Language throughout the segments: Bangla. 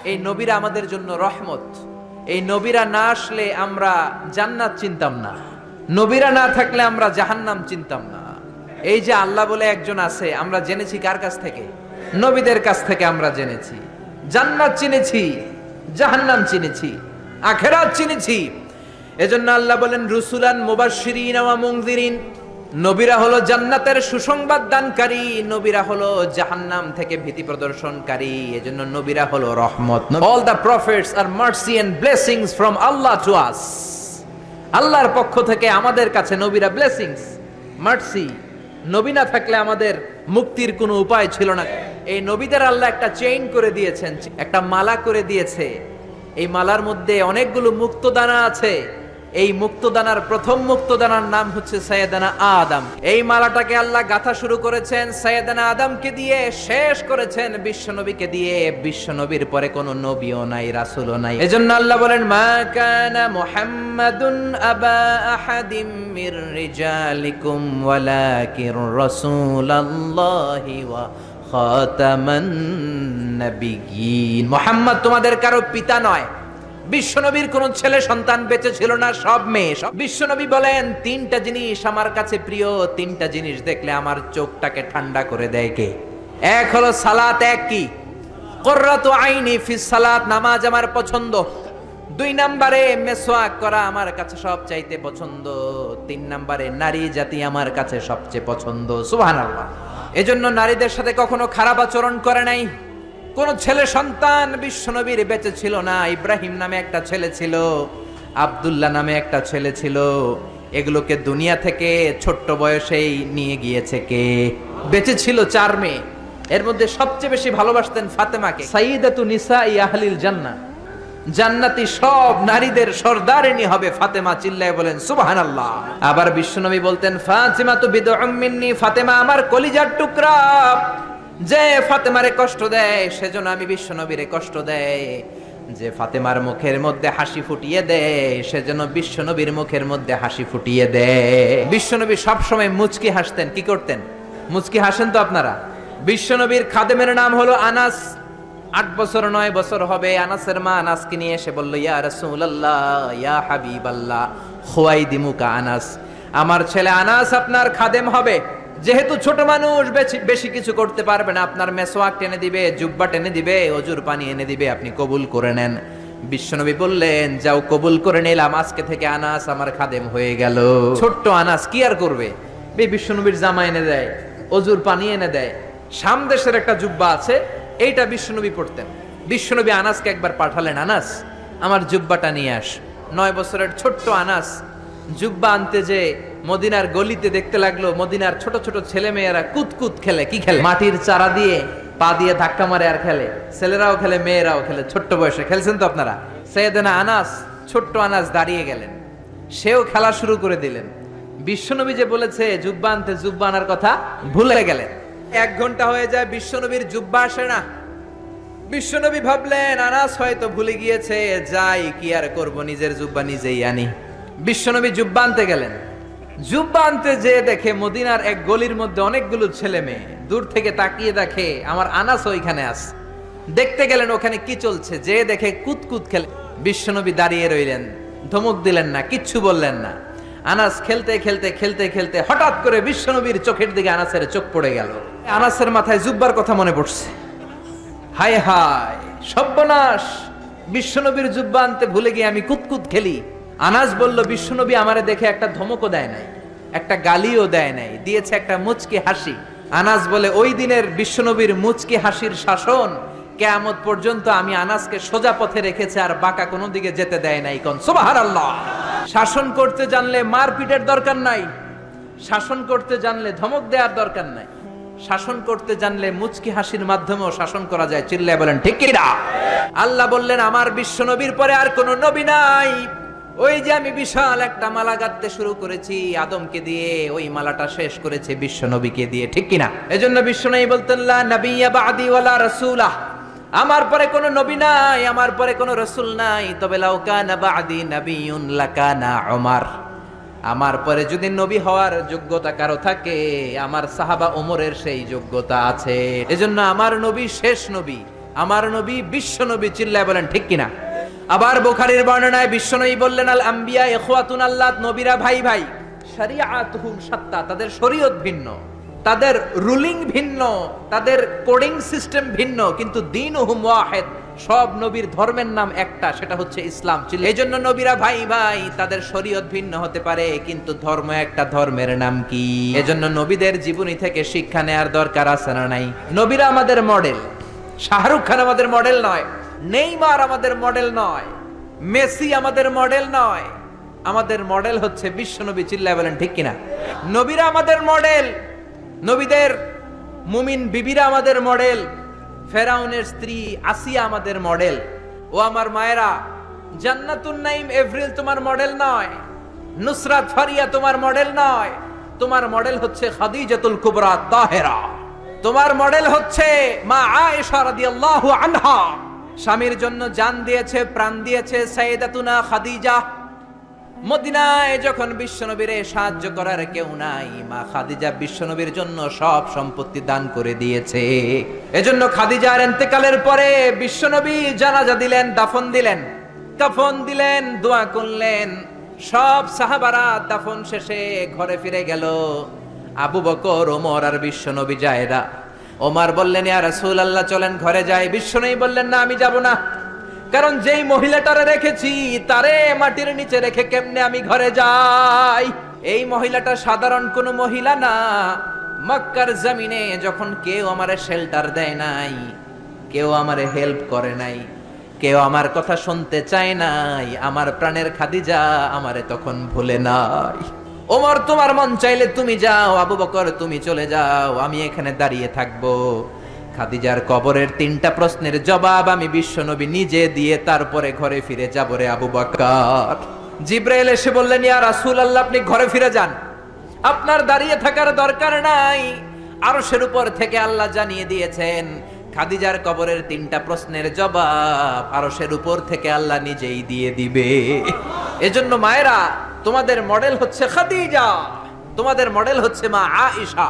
এই নবীরা আমাদের জন্য রহমত। এই নবীরা না আসলে আমরা জান্নাত চিনতাম না, নবীরা না থাকলে আমরা জাহান্নাম চিনতাম না। এই যে আল্লাহ বলে একজন আছে, আমরা জেনেছি কার কাছ থেকে? নবীদের কাছ থেকে আমরা জেনেছি। জান্নাত চিনেছি, জাহান্নাম চিনেছি, আখিরাত চিনেছি। এজন্য আল্লাহ বলেন রুসুলান মুবাশশিরিন ওয়া মুনযিরিন, নবীরা হলো জান্নাতের সুসংবাদ দানকারী, নবীরা হলো জাহান্নাম থেকে ভীতি প্রদর্শনকারী। এজন্য নবীরা হলো রহমত। All the prophets are mercy and blessings from Allah to us. আল্লাহর পক্ষ থেকে আমাদের কাছে নবীরা ব্লেসিংস, মার্সি। নবী না থাকলে আমাদের মুক্তির কোনো উপায় ছিল না। এই নবীদের আল্লাহ একটা চেইন করে দিয়েছেন, একটা মালা করে দিয়েছে। এই মালার মধ্যে অনেকগুলো মুক্তদানা আছে। এই মুক্তদানার প্রথম মুক্তদানার নাম হচ্ছে সাইয়েদানা আদম। এই মালাটাকে আল্লাহ গাঁথা শুরু করেছেন সাইয়েদানা আদমকে দিয়ে, শেষ করেছেন বিশ্বনবীকে দিয়ে। বিশ্বনবীর পরে কোনো নবীও নাই, রাসূলও নাই। এজন্য আল্লাহ বলেন মা কানা মুহাম্মাদুন আবা আহাদিম মির রিজালিকুম ওয়ালাকিন রাসূলুল্লাহি ওয়া খাতামান নাবিয়্যিন। মুহাম্মদ তোমাদের কারো পিতা নয়। বিশ্বনবীর কোন ছেলে সন্তান বেঁচে ছিল না, সব মেয়ে। বিশ্বনবী বলেন তিনটা জিনিস আমার কাছে প্রিয়, তিনটা জিনিস দেখলে আমার চোখটাকে ঠান্ডা করে দেয়। কে? এক হলো সালাত, এক কি? কুররাতু আইনি ফিস সালাত, নামাজ আমার পছন্দ। দুই নম্বরে মেসওয়াক করা আমার কাছে সবচাইতে পছন্দ। তিন নম্বরে নারী জাতি আমার কাছে সবচেয়ে পছন্দ। সুবহানাল্লাহ। এজন্য নারীদের সাথে কখনো খারাপ আচরণ করে নাই। কোন ছেলে সন্তান বিশ্বনবীর বেঁচে ছিল না। ইব্রাহিম নামে একটা ছেলে ছিল, আব্দুল্লাহ নামে একটা ছেলে ছিল। এগুলোকে দুনিয়া থেকে ছোট্ট বয়সেই নিয়ে গিয়েছে কে? বেঁচে ছিল চার মেয়ে, এর মধ্যে সবচেয়ে বেশি ভালোবাসতেন ফাতেমাকে। সাইয়্যিদাতু নিসাই আহলিল জান্নাহ, জান্নাতি সব নারীদের সর্দারিনী হবে ফাতেমা। চিল্লায় বলেন সুবহানাল্লাহ। আবার বিশ্বনবী বলতেন ফাতিমাতু বিদউম মিন্নি, ফাতেমা আমার কলিজার টুকরা। যে ফাতেমারে কষ্ট দেয় সেজন্য আমি বিশ্বনবীরে কষ্ট দেয়। যে ফাতেমার মুখের মধ্যে হাসি ফুটিয়ে দেয় সেজন্য বিশ্বনবীর মুখের মধ্যে হাসি ফুটিয়ে দেয়। বিশ্বনবী সব সময় মুচকি হাসতেন। কি করতেন? মুচকি হাসেন তো আপনারা। বিশ্বনবীর খাদেমের নাম হলো আনাস। 8 বছর 9 বছর হবে। আনাসের মা আনাসকে নিয়ে এসে বলল ইয়া রাসূলুল্লাহ, ইয়া হাবিবাল্লাহ, খুয়াইদিমুকা আনাস, আমার ছেলে আনাস আপনার খাদেম হবে। যেহেতু ছোট মানুষ, বেশি কিছু করতে পারবে না, আপনার মেসওয়াক টেনে দিবে, জুব্বা টেনে দিবে, অজুর পানি এনে দিবে, আপনি কবুল করে নেন। বিশ্বনবী বললেন যাও, কবুল করে নিলাম, আজকে থেকে আনাস আমার খাদেম হয়ে গেল। ছোট্ট আনাস কি আর করবে? বিশ্বনবীর জামা এনে দেয়, অজুর পানি এনে দেয়। সামদেশের একটা জুব্বা আছে, এইটা বিশ্বনবী পড়তেন। বিশ্বনবী আনাসকে একবার পাঠালেন, আনাস আমার জুব্বাটা নিয়ে আস। 9 বছরের ছোট্ট আনাস জুব্বা আনতে যে মদিনার গলিতে দেখতে লাগলো মদিনার ছোট ছোট ছেলে মেয়েরা কুতকুত খেলে। কি খেলে? মাটির চারা দিয়ে পা দিয়ে ধাক্কা মারে আর খেলে। ছেলেরাও খেলে, মেয়েরাও খেলে। ছোট্ট বয়সে খেলছেন তো আপনারা। সাইয়েদনা আনাস, ছোট্ট আনাস দাঁড়িয়ে গেলেন, সেও খেলা শুরু করে দিলেন। বিশ্বনবী যে বলেছে জুব্বা আনতে, জুব্বা আনার কথা ভুলে গেলেন। 1 ঘন্টা হয়ে যায়, বিশ্বনবীর জুব্বা আসে না। বিশ্বনবী ভাবলেন আনাস হয়তো ভুলে গিয়েছে, যাই কি আর করব, নিজের জুব্বা নিজেই আনি। বিশ্বনবী জুব্বা আনতে গেলেন। জুব্বা আনতে যে দেখে মদিনার এক গলির মধ্যে অনেকগুলো ছেলে মেয়ে। দূর থেকে তাকিয়ে দেখে আমার আনাস ওইখানে আছে। দেখতে গেলেন ওখানে কি চলছে, যে দেখে কুতকুত খেলে। বিশ্বনবী দাঁড়িয়ে রইলেন, ধমক দিলেন না, কিচ্ছু বললেন না। আনাস খেলতে খেলতে খেলতে খেলতে হঠাৎ করে বিশ্বনবীর চোখের দিকে আনাসের চোখ পড়ে গেল। আনাসের মাথায় জুব্বার কথা মনে পড়ছে। হায় হায় সর্বনাশ, বিশ্বনবীর জুব্বা আনতে ভুলে গিয়ে আমি কুতকুত খেলি। আনাস বলল বিশ্বনবী আমারে দেখে একটা ধমকও দেয় নাই, একটা গালিও দেয় নাই, দিয়েছে একটা মুচকি হাসি। আনাস বলে ওই দিনের বিশ্বনবীর মুচকি হাসির শাসন কিয়ামত পর্যন্ত আমি আনাসকে সোজা পথে রেখেছে, আর বাঁকা কোনো দিকে যেতে দেয় নাই। কোন সুবহানাল্লাহ। শাসন করতে জানলে মারপিটের দরকার নাই, শাসন করতে জানলে ধমক দেওয়ার দরকার নাই, শাসন করতে জানলে মুচকি হাসির মাধ্যমেও শাসন করা যায়। চিল্লায় বলেন ঠিক কি না? আল্লাহ বললেন আমার বিশ্বনবীর পরে আর কোনো নবী নাই। ওই যে আমি বিশাল একটা মালা গাঁথতে শুরু করেছি আদমকে দিয়ে, ওই মালাটা শেষ করেছে বিশ্বনবীকে দিয়ে। ঠিক কিনা? এজন্য বিশ্বনবী বলতেন লা নাবিয়্যা বা'দি ওয়ালা রাসূলা, আমার পরে কোনো নবী নাই, আমার পরে কোনো রাসূল নাই। তবে লাউ কানা বা'দি নাবিয়্যুন লাকানা উমর, আমার পরে যদি নবী হওয়ার যোগ্যতা কারো থাকে, আমার সাহাবা ওমরের সেই যোগ্যতা আছে। এজন্য আমার নবী শেষ নবী, আমার নবী বিশ্ব নবী, চিল্লায় বলেন ঠিক কিনা? আবার বুখারীর বর্ণনায় বিশ্বনবী বললেন, আল আম্বিয়া ইখওয়াতুন আল্লাহ, নবীরা ভাই ভাই, শরিয়াতুহুম শাত্তা, তাদের শরীয়ত ভিন্ন, তাদের রুলিং ভিন্ন, তাদের কোডিং সিস্টেম ভিন্ন, কিন্তু দীনুহুম ওয়াহিদ, সব নবীর ধর্মের নাম একটা, সেটা হচ্ছে ইসলাম। এই জন্য নবীরা ভাই ভাই, তাদের শরীয়ত ভিন্ন হতে পারে কিন্তু ধর্ম একটা, ধর্মের নাম কি? এজন্য নবীদের জীবনী থেকে শিক্ষা নেয়ার দরকার আছে না নাই? নবীরা আমাদের মডেল। শাহরুখ খান আমাদের মডেল নয়, নেইমার আমাদের মডেল নয়, মেসি আমাদের মডেল নয়, আমাদের মডেল হচ্ছে বিশ্বনবী, চিল্লায় বলেন ঠিক কিনা? নবীরা আমাদের মডেল, নবীদের মুমিন বিবিরা আমাদের মডেল, ফেরাউনের স্ত্রী আসিয়া আমাদের মডেল। ও আমার মায়েরা, জান্নাতুন নাইম এভরিল তোমার মডেল নয়, নুসরাত ফারিয়া তোমার মডেল নয়, তোমার মডেল হচ্ছে খাদিজাতুল কুবরা তাহেরা, তোমার মডেল হচ্ছে মা আয়েশা রাদিয়াল্লাহু আনহা, স্বামীর জন্য জান দিয়েছে, প্রাণ দিয়েছে সাইয়েদাতুনা খাদিজা। মদিনায় যখন বিশ্বনবীরে সাহায্য করার কেউ নাই, মা খাদিজা বিশ্বনবীর জন্য সব সম্পত্তি দান করে দিয়েছে। এজন্য খাদিজার ইন্তেকালের পরে বিশ্বনবী জানাজা দিলেন, দাফন দিলেন, কাফন দিলেন, দোয়া করলেন। সব সাহাবারা দাফন শেষে ঘরে ফিরে গেল। আবু বকর, ওমর আর বিশ্বনবী যায় না। ওমর বললেন, ইয়া রাসূলুল্লাহ চলেন ঘরে যাই। বিশ্বনবী বললেন, না আমি যাব না, কারণ যেই মহিলাটারে রেখেছি তারে মাটির নিচে রেখে কেমনে আমি ঘরে যাই? এই মহিলাটা সাধারণ কোনো মহিলা না। মক্কার জমিনে যখন কেউ আমারে শেল্টার দেয় নাই, কেউ আমারে হেল্প করে নাই, কেউ আমার কথা শুনতে চায় নাই, আমার প্রাণের খাদিজা আমারে তখন ভুলে নাই। ওমর তোমার মন চাইলে তুমি যাও, আবু বকর তুমি চলে যাও, আমি এখানে দাঁড়িয়ে থাকবো। খাদিজার কবরের 3টা প্রশ্নের জবাব আমি বিশ্বনবী নিজে দিয়ে তারপরে ঘরে ফিরে যাব রে আবু বকর। জিব্রাইল এসে বললেন, ইয়া রাসূলুল্লাহ আপনি ঘরে ফিরে যান, আপনার দাঁড়িয়ে থাকার দরকার নাই। আরশের উপর থেকে আল্লাহ জানিয়ে দিয়েছেন খাদিজার কবরের 3টা প্রশ্নের জবাব আরশের উপর থেকে আল্লাহ নিজেই দিয়ে দিবে। এজন্য মায়েরা, তোমাদের মডেল হচ্ছে খাদিজা, তোমাদের মডেল হচ্ছে মা আয়েশা,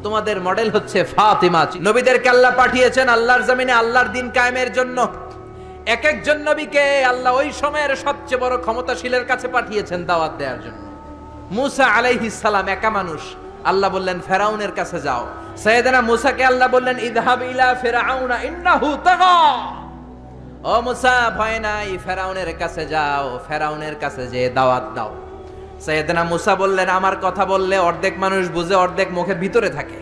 তোমাদের মডেল হচ্ছে ফাতিমা। নবীদেরকে আল্লাহ পাঠিয়েছেন আল্লাহর জমিনে আল্লাহর দিন কায়েমের জন্য। এক একজন নবীকে আল্লাহ ওই সময়ের সবচেয়ে বড় ক্ষমতাশীলের কাছে পাঠিয়েছেন দাওয়াত দেওয়ার জন্য। মুসা আলাইহিস সালাম একা মানুষ, আল্লাহ বললেন ফেরাউনের কাছে যাও। সাইয়েদনা মুসাকে আল্লাহ বললেন, ইযহাব ইলা ফিরআউনা ইন্নাহু তাগা। ও মুসা ভয় নাই, ফেরাউনের কাছে যাও, ফেরাউনের কাছে যেয়ে দাওয়াত দাও। সাইয়েদনা মুসা বললেন, আমার কথা বললে অর্ধেক মানুষ বুঝে, অর্ধেক মুখের ভিতরে থাকে,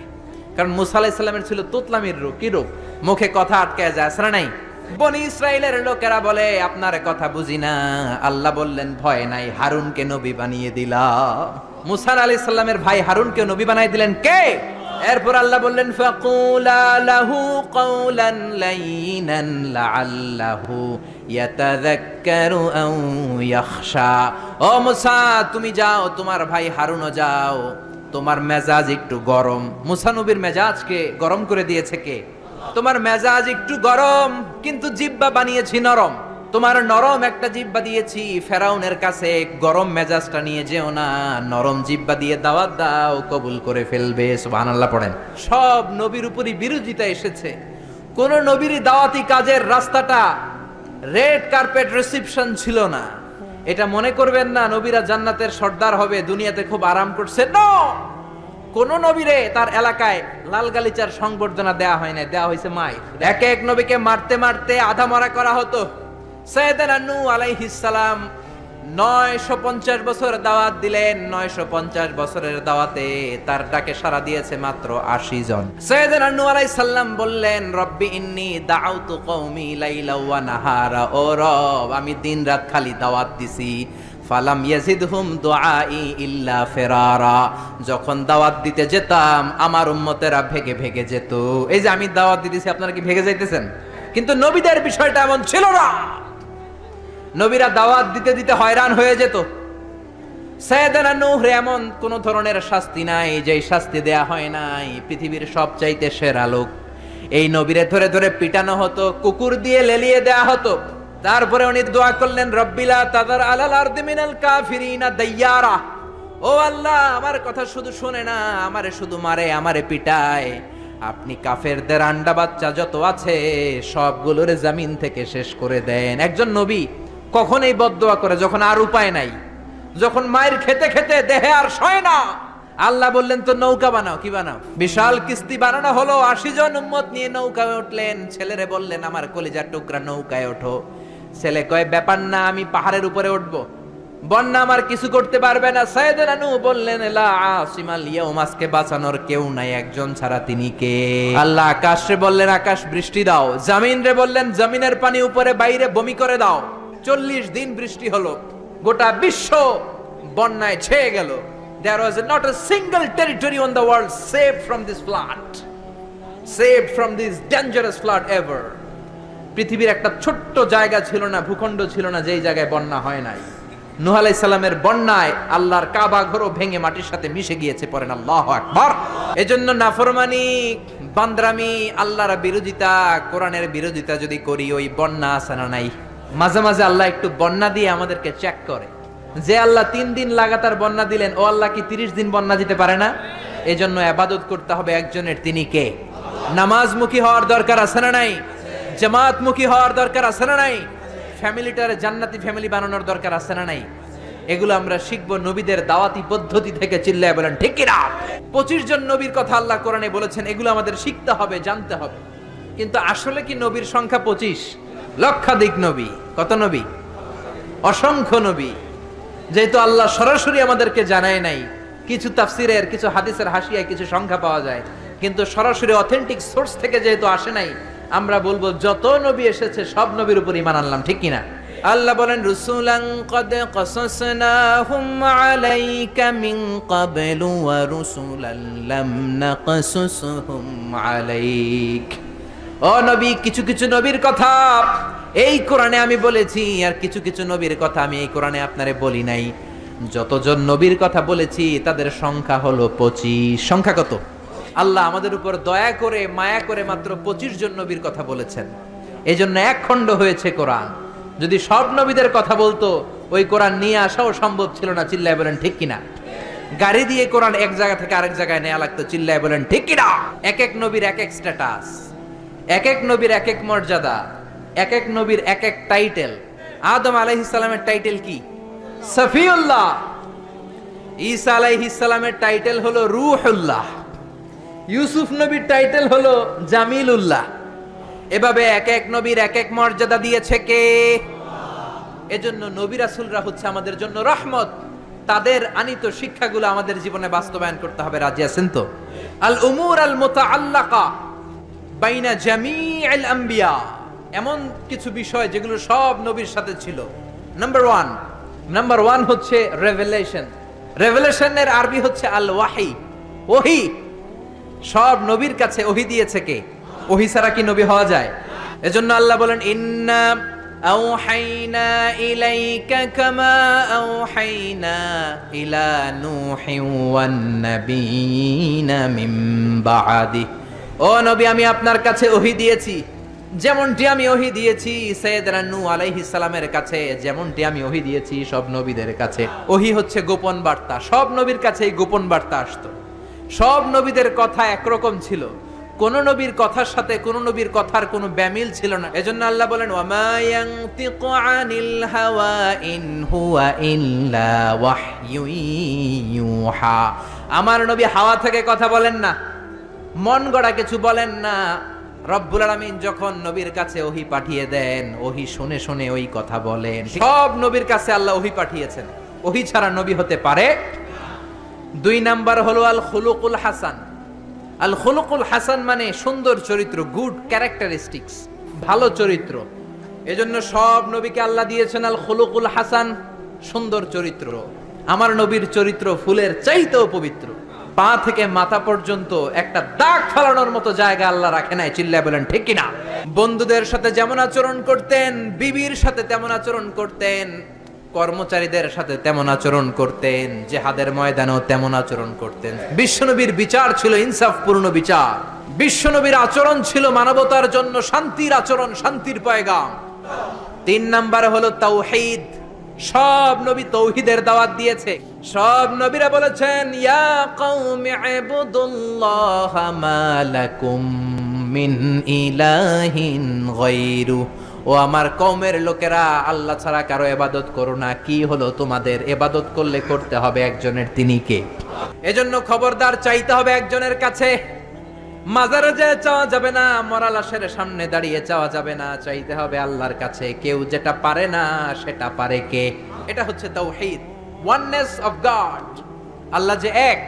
কারণ মুসা আলাইহিস সালামের ছিল তুতলামির রূপ। কি রূপ? মুখে কথা আটকায় যায়, আসরা নাই। বনি ইসরাইলের লোকেরা বলে আপনার কথা বুঝি না। আল্লাহ বললেন, ভয় নাই, হারুনকে নবী বানিয়ে দিলাম। মুসা আলাইহিস সালামের ভাই হারুনকে নবী বানিয়ে দিলেন কে? এরপর আল্লাহ বললেন, ফাকুলা লাহু কাওলান লাইনান লাআল্লাহু ইয়াতাযাক্কারু আও ইয়াখশা। ও মুসা তুমি যাও, তোমার ভাই হারুনও যাও, তোমার মেজাজ একটু গরম। মুসা নবীর মেজাজকে গরম করে দিয়েছে কে? তোমার মেজাজ একটু গরম, কিন্তু জিহ্বা বানিয়েছি নরম। তোমার নরম একটা জিহ্বা দিয়েছি, ফেরাউনের কাছে গরম মেজাজটা নিয়ে যেও না, নরম জিহ্বা দিয়ে দাওয়াত দাও, কবুল করে ফেলবে। সুবহানাল্লাহ পড়েন। সব নবীর উপরই বিরোধিতা এসেছে, কোন নবীরই দাওয়াতি কাজের রাস্তাটা রেড কার্পেট রিসেপশন ছিল না। এটা মনে করবেন না নবীরা জান্নাতের সর্দার হবে, দুনিয়াতে খুব আরাম করছে। নো, কোন নবীরে তার এলাকায় লাল গালিচার সংবর্ধনা দেয়া হয় না, দেয়া হয়েছে মাই। এক এক নবীকে মারতে মারতে আধা মরা করা হতো। সাইয়েদনা নূহ আলাইহিস সালাম 950 বছর দাওয়াত দিলেন। 950 বছরের দাওয়াতে তার ডাকে সাড়া দিয়েছে মাত্র 80 জন। সাইয়েদনা নূহ আলাইহিস সালাম বললেন, রব্বি ইন্নী দাউতু কওমি লাইলা ওয়া নাহারা। ও রব, আমি দিন রাত খালি দাওয়াত দিছি, ফালাম ইয়াজিদহুম দুআই ইল্লা ফিরারা। যখন দাওয়াত দিতে যেতাম আমার উম্মতেরা ভেগে ভেগে যেত। এই যে আমি দাওয়াত দিতেছি, আপনারা কি ভেগে যাইতেছেন? কিন্তু নবীদের বিষয়টা এমন ছিল না। নবীরা দাওয়াত দিতে দিতে হয়রান হয়ে যেত। সাইয়েদনা নূহ এমন কোন ধরনের শাস্তি নাই যে শাস্তি দেয়া হয় নাই। পৃথিবীর সবচাইতে সেরা লোক, এই নবীরে ধরে ধরে পিটানো হতো, কুকুর দিয়ে লেলিয়ে দেয়া হতো। তারপরে উনি দোয়া করলেন, রব্বিলা তাদার আলাল আরদি মিনাল কাফিরিনা দাইয়ারা। ও আল্লাহ, আমার কথা শুধু শুনে না, আমারে শুধু মারে, আমারে পিটায়, আপনি কাফেরদের আন্ডা বাচ্চা যত আছে সবগুলোরে জমিন থেকে শেষ করে দেন। একজন নবী কখন এই বদদোয়া করে? যখন আর উপায় নাই, যখন মায়ের খেতে খেতে দেহে আর সয় না, আল্লাহ বললেন তো নৌকা বানাও। কি বানাও? বিশাল কিস্তি বানানো হলো, 80 জন উম্মত নিয়ে নৌকায় উঠলেন। ছেলেরে বললেন আমার কলিজার টুকরা নৌকায় ওঠো। ছেলে কয় ব্যাপার না, আমি পাহাড়ের উপরে উঠবো, বন্যা আমার কিছু করতে পারবে না। সাইয়েদনা নূহ বললেন লা আসিমাল ইয়াউম, আজকে বাঁচানোর কেউ নাই একজন ছাড়া, তিনি কে? আল্লাহ আকাশে বললেন আকাশ বৃষ্টি দাও, জমিন রে বললেন জমিনের পানি উপরে বাইরে বমি করে দাও। 40 দিন বৃষ্টি হলো, গোটা বিশ্ব বন্যায় ছেয়ে গেল। There was not a single territory on the world saved from this flood, saved from this dangerous flood ever. পৃথিবীর একটা ছোট্ট জায়গা ছিল না, ভূখণ্ড ছিল না যেই জায়গায় বন্যা হয় নাই। নূহ আলাইহিস সালামের বন্যায় আল্লাহর কাবা ঘরও ভেঙে মাটির সাথে মিশে গিয়েছে। পড়েন আল্লাহু আকবার। এজন্য নাফরমানি, বান্দরামি, আল্লাহর বিরোধিতা, কোরআনের বিরোধিতা যদি করি, ওই বন্যা আছে না নাই? মাঝে মাঝে আল্লাহ একটু বন্যা দিয়ে আমাদেরকে চেক করে। যে আল্লাহ 3 দিন লাগাতার বন্যা দিলেন, ও আল্লাহ কি 30 দিন বন্যা দিতে পারে না? এজন্য ইবাদত করতে হবে একজনের, তিনি কে? নামাজমুখী হওয়ার দরকার আছে না নাই? জামাতমুখী হওয়ার দরকার আছে না নাই? ফ্যামিলিটারে জান্নাতি ফ্যামিলি বানানোর দরকার আছে না নাই? এগুলো আমরা শিখবো নবীদের দাওয়াতি পদ্ধতি থেকে। চিল্লায় বলেন ঠিক কি না? 25 জন নবীর কথা আল্লাহ কোরআনে বলেছেন, এগুলো আমাদের শিখতে হবে, জানতে হবে। কিন্তু আসলে কি নবীর সংখ্যা 25? লক্ষাধিক নবী। কত নবী? অসংখ্য নবী। যেহেতু আল্লাহ সরাসরি আমাদেরকে জানায় নাই, কিছু তাফসিরের, কিছু হাদিসের হাসিয়ায় কিছু সংখ্যা পাওয়া যায়, কিন্তু সরাসরি অথেন্টিক সোর্স থেকে যেহেতু আসে নাই, আমরা বলবো যত নবী এসেছে সব নবীর উপর ঈমান আনলাম। ঠিক কিনা? আল্লাহ বলেন রুসুলান ক্বাদ ক্বাসাসনাহুম আলাইকা মিন ক্বাবলু ওয়া রুসুলান লাম নাকসুসহুম আলাইক। ও নবী, কিছু কিছু নবীর কথা এই কোরআনে আমি বলেছি, আর কিছু কিছু নবীর কথা আমি এই কোরআনে আপনারে বলি নাই। যতজন নবীর কথা বলেছি তাদের সংখ্যা হলো 25। সংখ্যা কত? আল্লাহ আমাদের উপর দয়া করে, মায়া করে মাত্র 25 জন নবীর কথা বলেছেন। এই জন্য এক খণ্ড হয়েছে কোরআন। যদি সব নবীদের কথা বলতো, ওই কোরআন নিয়ে আসাও সম্ভব ছিল না। চিল্লায় বলেন ঠিক কিনা? গাড়ি দিয়ে কোরআন এক জায়গা থেকে আরেক জায়গায় নেওয়া লাগতো। চিল্লায় বলেন ঠিক কিনা? এক এক নবীর এক এক স্ট্যাটাস, এক এক নবীর এক এক মর্যাদা, এক এক নবীর এক এক টাইটেল। আদম আলাইহিস সালামের টাইটেল কি? সফিউল্লাহ। ঈসা আলাইহিস সালামের টাইটেল হলো রূহুল্লাহ। ইউসুফ নবীর টাইটেল হলো জামিলুল্লাহ। এভাবে এক এক নবীর এক এক মর্যাদা দিয়েছে কে? এজন্য নবী রাসূলরা হচ্ছে আমাদের জন্য রহমত। তাদের আনিত শিক্ষাগুলো আমাদের জীবনে বাস্তবায়ন করতে হবে। রাজি আছেন তো? আল উমুর আল মুতাআল্লাকা বাইনা জামিউল আম্বিয়া, এমন কিছু বিষয় যেগুলো সব নবীর সাথে ছিল। নাম্বার ওয়ান হচ্ছে রেভেলেশন। রেভেলেশনের আরবি হচ্ছে আল ওয়াহি, ওহী। সব নবীর কাছে ওহী দিয়েছে কে? ওহী ছাড়া কি নবী হওয়া যায়? এজন্য আল্লাহ বলেন ইন্না আওহাইনা ইলাইকা কামা আওহাইনা ইলা নূহিন ওয়ান নাবিয়িনা মিন বা'দি। ও নবী, আমি আপনার কাছে ওহী দিয়েছি যেমনটি আমি ওহী দিয়েছি সাইয়েদনা নূহ আলাইহিস সালামের কাছে, যেমনটি আমি ওহী দিয়েছি সব নবীদের কাছে। ওহী হচ্ছে গোপন বার্তা। সব নবীর কাছে এই গোপন বার্তা আসতো। সব নবীদের কথা একরকম ছিল। কোন নবীর কথার সাথে কোন নবীর কথার কোনো ব্যামিল ছিল না। এজন্য আল্লাহ বলেন ওয়ামা ইয়ানতিকু আনিল হাওয়া ইন হুয়া ইল্লা ওয়াহয়ু ইউহা। আমার নবী হাওয়া থেকে কথা বলেন না, মন গড়া কিছু বলেন না। রব্বুল আলামিন যখন নবীর কাছে ওহী পাঠিয়ে দেন, ওহী শুনে শুনে ওই কথা বলেন। সব নবীর কাছে আল্লাহ ওহী পাঠিয়েছেন। ওহী ছাড়া নবী হতে পারে? 2 নাম্বার হলো আল খুলুকুল হাসান। আল খুলুকুল হাসান মানে সুন্দর চরিত্র, গুড ক্যারেক্টারিস্টিক্স, ভালো চরিত্র। এজন্য সব নবীকে আল্লাহ দিয়েছেন আল খুলুকুল হাসান, সুন্দর চরিত্র। আমার নবীর চরিত্র ফুলের চাইতেও পবিত্র। পা থেকে মাথা পর্যন্ত একটা দাগ ফেলানোর মতো জায়গা আল্লাহ রাখে নাই। চিল্লায় বলেন ঠিক কিনা? বন্ধুদের সাথে যেমন আচরণ করতেন, বিবির সাথে তেমন আচরণ করতেন, কর্মচারীদের সাথে তেমন আচরণ করতেন, জিহাদের ময়দানেও তেমন আচরণ করতেন। বিশ্বনবীর বিচার ছিল ইনসাফপূর্ণ বিচার। বিশ্বনবীর আচরণ ছিল মানবতার জন্য শান্তির আচরণ, শান্তির পয়গাম। 3 নাম্বার হলো তাওহীদ, সব নবী তৌহিদের দাওয়াত দিয়েছে। সব নবীরা বলেছেন ইয়া কওমি ইবুদুল্লাহা মা লাকুম মিন ইলাহিন গায়রু, ও আমার কওমের লোকেরা, আল্লাহ ছাড়া কারো ইবাদত করো না। কি হলো তোমাদের? ইবাদত করলে করতে হবে একজনের, তিনি কে? এজন্য খবরদার, চাইতে হবে একজনের কাছে। মাজারে যে চাওয়া যাবে না, মরা লাশের সামনে দাঁড়িয়ে চাওয়া যাবে না, চাইতে হবে আল্লাহর কাছে। কেউ যেটা পারে না সেটা পারে কে? এটা হচ্ছে তাওহীদ, ওয়াননেস অফ গড। আল্লাহ যে এক,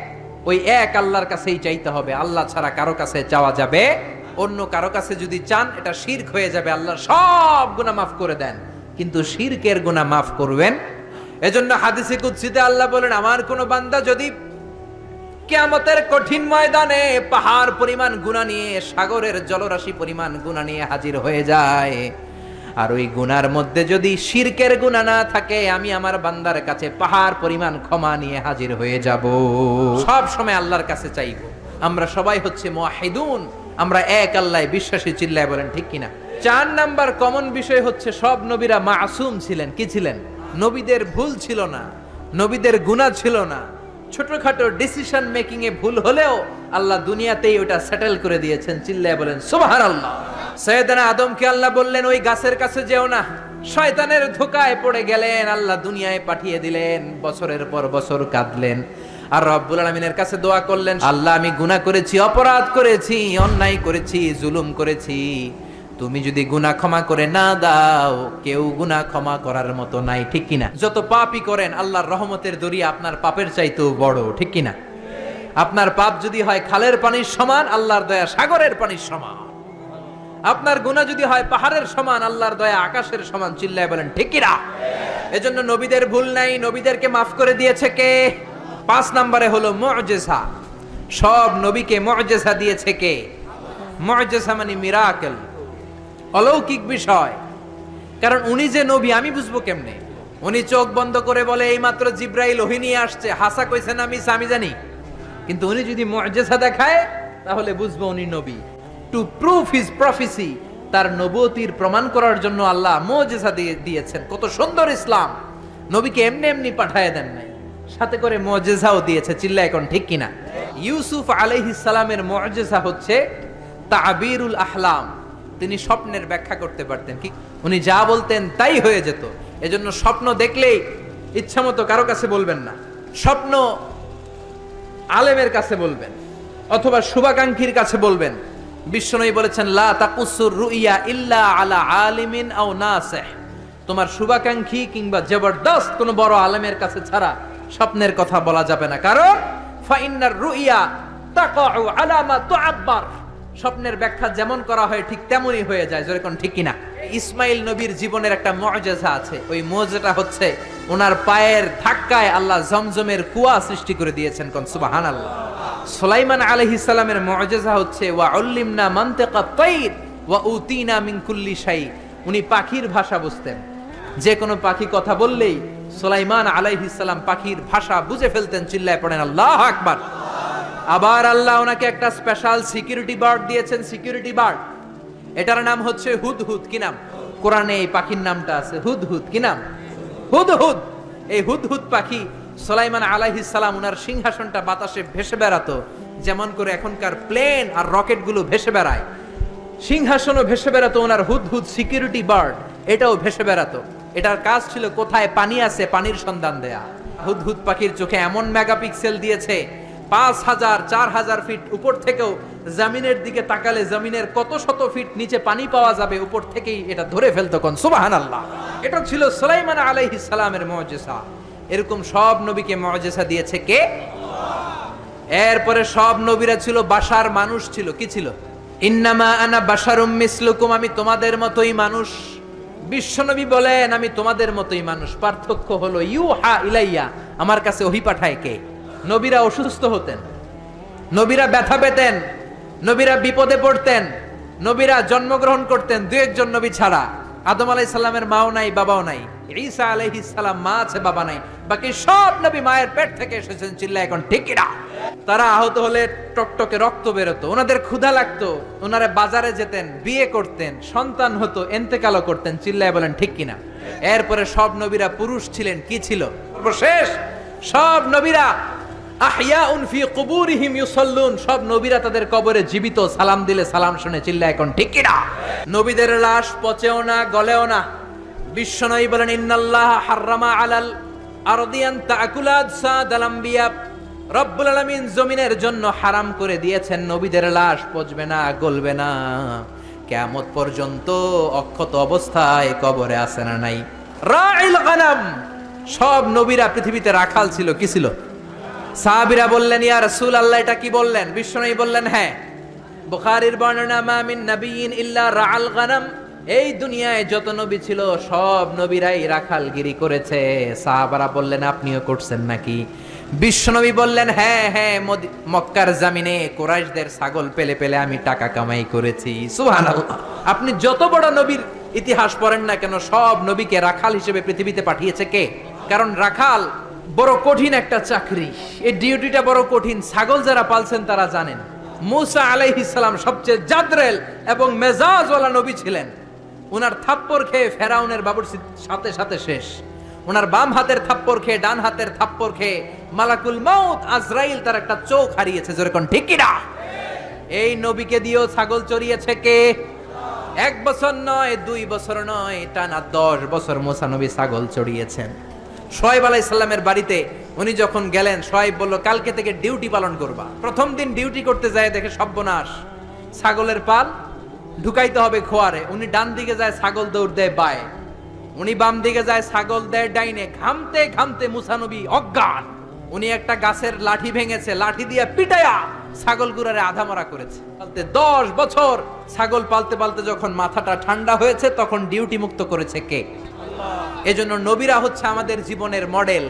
ওই এক আল্লাহর কাছেই চাইতে হবে। আল্লাহ ছাড়া কারো কাছে চাওয়া যাবে, অন্য কারো কাছে যদি চান এটা শিরক হয়ে যাবে। আল্লাহ সব গুনাহ মাফ করে দেন, কিন্তু শিরকের গুনাহ মাফ করবেন। এজন্য হাদিসে কুদসিতে আল্লাহ বলেন, আমার কোন বান্দা যদি কিয়ামতের কঠিন ময়দানে পাহাড় পরিমাণ গুনাহ নিয়ে, সাগরের জলরাশি পরিমাণ গুনাহ নিয়ে হাজির হয়ে যায়, আর ওই গুনার মধ্যে যদি শিরকের গুনাহ না থাকে, আমি আমার বান্দার কাছে পাহাড় পরিমাণ ক্ষমা নিয়ে হাজির হয়ে যাব। সব সময় আল্লাহর কাছে চাইবো। আমরা সবাই হচ্ছে মুওয়াহিদুন, আমরা এক আল্লাহয় বিশ্বাসী। চিল্লায় বলেন ঠিক কিনা? 4 নাম্বার কমন বিষয় হচ্ছে সব নবীরা মাসুম ছিলেন। কি ছিলেন? নবীদের ভুল ছিল না, নবীদের গুনাহ ছিল না। ছোটখাটো ডিসিশন মেকিং এ ভুল হলেও আল্লাহ দুনিয়াতেই ওটা সেটেল করে দিয়েছেন। চিল্লায় বলেন সুবহানাল্লাহ। সৈয়দনা আদমকে আল্লাহ বললেন ওই গাছের কাছে যেও না, শয়তানের ধোকায় পড়ে গেলেন, আল্লাহ দুনিয়ায় পাঠিয়ে দিলেন। বছরের পর বছর কাঁদলেন, আর রব্বুল আলামিনের কাছে দোয়া করলেন, আল্লাহ আমি গুনাহ করেছি, অপরাধ করেছি, অন্যায় করেছি, জুলুম করেছি, তুমি যদি গুনাহ ক্ষমা করে না দাও, কেউ গুনাহ ক্ষমা করার মতো নাই। ঠিক কিনা? যত পাপই করেন, আল্লাহর রহমতের দরিয়া আপনার পাপের চাইতেও বড়। ঠিক কিনা? আপনার পাপ যদি হয় খালের পানির সমান, আল্লাহর দয়া সাগরের পানির সমান। আপনার গুনাহ যদি হয় পাহাড়ের সমান, আল্লাহর দয়া আকাশের সমান। চিল্লায় বলেন ঠিক কিনা? এজন্য নবীদের ভুল নাই, নবীদেরকে মাফ করে দিয়েছে কে? 5 নম্বরে হলো মুআজিজা। সব নবীকে মুআজিজা দিয়েছে কে? মুআজিজা মানে মিরাকেল, অলৌকিক বিষয়। কারণ উনি যে নবী আমি বুঝবো কেমনে? উনি চোখ বন্ধ করে বলে এই মাত্র জিব্রাইল ওহী নিয়ে আসছে, হাসা কইছেন আমি জানি। কিন্তু উনি যদি মুআজিজা দেখায় তাহলে বুঝবো উনি নবী। টু প্রুভ হিজ প্রফেসি, তার নবুয়তির প্রমাণ করার জন্য আল্লাহ মুআজিজা দিয়েছেন। কত সুন্দর ইসলাম! নবীকে এমনি এমনি পাঠায় দেন নাই, সাথে করে মুআজিজাও দিয়েছে। চিল্লা এখন ঠিক কিনা? ইউসুফ আলাইহিস সালামের মুআজিজা হচ্ছে তাবিরুল আহলাম। তিনি স্বপ্নের ব্যাখ্যা করতে পারতেন। কি? উনি যা বলতেন তাই হয়ে যেত। এজন্য স্বপ্ন দেখলেই ইচ্ছামতো কারো কাছে বলবেন না, স্বপ্ন আলেমের কাছে বলবেন অথবা শুভাকাঙ্ক্ষীর কাছে বলবেন। বিশ্বনবী বলেছেন লা তাকুসুর রুইয়া ইল্লা আলা আলিমিন আও নাসিহ, তোমার শুভাকাঙ্ক্ষী কিংবা জবরদস্ত কোন বড় আলেমের কাছে ছাড়া স্বপ্নের কথা বলা যাবে না। কারণ ফাইন্নার রুইয়া তাকাউ আলা মা তুআব্বার, স্বপ্নের ব্যাখ্যা যেমন করা হয় ঠিক তেমনই হয়ে যায়। যেরকম ঠিক কিনা? ইসমাইল নবীর জীবনের একটা মুআজিজা আছে। ওই মুআজিজাটা হচ্ছে ওনার পায়ের ধাক্কায় আল্লাহ জমজমের কুয়া সৃষ্টি করে দিয়েছেন। কোন সুবহানাল্লাহ। সুলাইমান আলাইহিস সালামের মুআজিজা হচ্ছে ওয়া উল্লিমনা মানতিকাত তাইর ওয়া উতিনা মিন কুল্লি শাই। উনি পাখির ভাষা বুঝতেন। যে কোনো পাখি কথা বললেই সুলাইমান আলাইহিস সালাম পাখির ভাষা বুঝে ফেলতেন। চিল্লায় পড়েন আল্লাহু আকবার। আবার আল্লাহ ওনাকে একটা স্পেশাল সিকিউরিটি বার্ড দিয়েছেন। সিকিউরিটি বার্ড, এটার নাম হচ্ছে হুদহুদ। কি নাম? কোরআনে এই পাখির নামটা আছে হুদহুদ। কি নাম? হুদহুদ। এই হুদহুদ পাখি সুলাইমান আলাইহিস সালাম ওনার সিংহাসনটা বাতাসে ভেসে বেড়াতো, যেমন করে এখনকার প্লেন আর রকেট গুলো ভেসে বেড়ায়। সিংহাসনও ভেসে বেড়াতো ওনার হুদহুদ সিকিউরিটি বার্ড, এটাও ভেসে বেড়াতো। এটার কাজ ছিল কোথায় পানি আছে পানির সন্ধান দেয়া। হুদহুদ পাখির চোখে এমন মেগাপিক্সেল দিয়েছে, 5000 4000 ফিট উপর থেকেও জমিনের দিকে তাকালে জমিনের কত শত ফিট নিচে পানি পাওয়া যাবে, উপর থেকেই এটা ধরে ফেলতো। কোন সুবহানাল্লাহ। এটা ছিল সুলাইমান আলাইহিস সালামের মুআজিজা। এরকম সব নবীকে মুআজিজা দিয়েছে কে? এরপরে সব নবীরা ছিল বাশার, মানুষ ছিল। কি ছিল? ইন্নামা আনা বাশারুম মিসলুকুম, আমি তোমাদের মতোই মানুষ। বিশ্বনবী বলেন আমি তোমাদের মতোই মানুষ, পার্থক্য হলো ইউহা ইলাইয়া, আমার কাছে ওহী পাঠায় কে? নবীরা অসুস্থ হতেন, নবীরা ব্যথা পেতেন, নবীরা বিপদে পড়তেন, নবীরা জন্মগ্রহণ করতেন 2-1 জন নবী ছাড়া। আদম আলাইহিস সালামের মাও নাই, বাবাও নাই। ঈসা আলাইহিস সালাম মা আছে, বাবা নাই। বাকি সব নবী মায়ের পেট থেকে এসেছেন। চিল্লায় এখন ঠিক কিনা? তারা আহত হলে টকটকে রক্ত বেরোতো, ওনাদের ক্ষুধা লাগতো, ওনারা বাজারে যেতেন, বিয়ে করতেন, সন্তান হতো, ইন্তেকালও করতেন। চিল্লায় বলেন ঠিক কিনা? এরপরে সব নবীরা পুরুষ ছিলেন। কি ছিল? সর্বশেষ সব নবীরা আহইয়াউন ফি কুবুরিহিম ইউসাল্লুন, সব নবীরা তাদের কবরে জীবিত, সালাম দিলে সালাম শুনে। চিল্লায় এখন ঠিক কিনা? নবীদের লাশ পচেও না, গলেও না। বিশ্বনবী বলেন ইন্নাল্লাহ হাররামা আলাল আরদি আন তাকুলা আজসাদাল আমবিয়া, রব্বুল আলামিন জমিনের জন্য হারাম করে দিয়েছেন নবীদের লাশ পচবে না, গলবে না, কিয়ামত পর্যন্ত অক্ষত অবস্থায় কবরে আছে না নাই। রাইল গানাম, সব নবীরা পৃথিবীতে রাখাল ছিল। কি ছিল? সাহাবীরা বললেন ইয়া রাসূলুল্লাহ এটা কি বললেন? বিশ্বনবী বললেন হ্যাঁ, বুখারীর বর্ণনা মা মিন নাবিয়্যিন ইল্লা রাআল গানাম, এই দুনিয়ায় যত নবী ছিল সব নবীরাই রাখালগিরি করেছে। সাহাবারা বললেন আপনিও করছেন নাকি? বিশ্বনবী বললেন হ্যাঁ হ্যাঁ, মক্কার জমিনে কুরাইশদের ছাগল পেলে পেলে আমি টাকা কামাই করেছি। সুবহানাল্লাহ। আপনি যত বড় নবীর ইতিহাস পড়েন না কেন, সব নবীকে রাখাল হিসেবে পৃথিবীতে পাঠিয়েছে কে? কারণ রাখাল বড় কঠিন একটা চাকরি, এই ডিউটিটা বড় কঠিন। ছাগল যারা পালছেন তারা জানেন। মুসা আলাইহিস সালাম সবচেয়ে জাদরেল এবং মেজাজওয়ালা নবী ছিলেন। ওনার থাপ্পড় খেয়ে ফেরাউনের বাবুর্চির সাথে সাথে শেষ। ওনার বাম হাতের থাপ্পড় খেয়ে, ডান হাতের থাপ্পড় খেয়ে মালাকুল মাউত আজরাইল তার একটা চোখ হারিয়েছে। যেরকম ঠিক কিনা? এই নবীকে দিয়েও ছাগল চড়িয়েছে কে? 1 বছর নয়, 2 বছর নয়, টানা 10 বছর মুসা নবী ছাগল চড়িয়েছেন। শোয়েব আলাইহিস সালামের বাড়িতে উনি যখন গেলেন, শোয়েব বলল কালকে থেকে ডিউটি পালন করবা। প্রথম দিন ডিউটি করতে যায়, দেখে সর্বনাশ, ছাগলের পাল ঢুকাইতে হবে খোয়ারে। উনি ডান দিকে যায়, ছাগল দৌড় দেয় বায়ে। উনি বাম দিকে যায়, ছাগল দেয় ডাইনে। ঘামতে ঘামতে মুসা নবী অজ্ঞান। উনি একটা গাছের লাঠি ভেঙেছে, লাঠি দিয়ে পিটায়া ছাগল গুড়ারে আধা মরা করেছে। 10 বছর ছাগল পালতে পালতে যখন মাথাটা ঠান্ডা হয়েছে, তখন ডিউটি মুক্ত করেছে কে? আল্লাহ। এজন্য নবীরা হচ্ছে আমাদের জীবনের মডেল।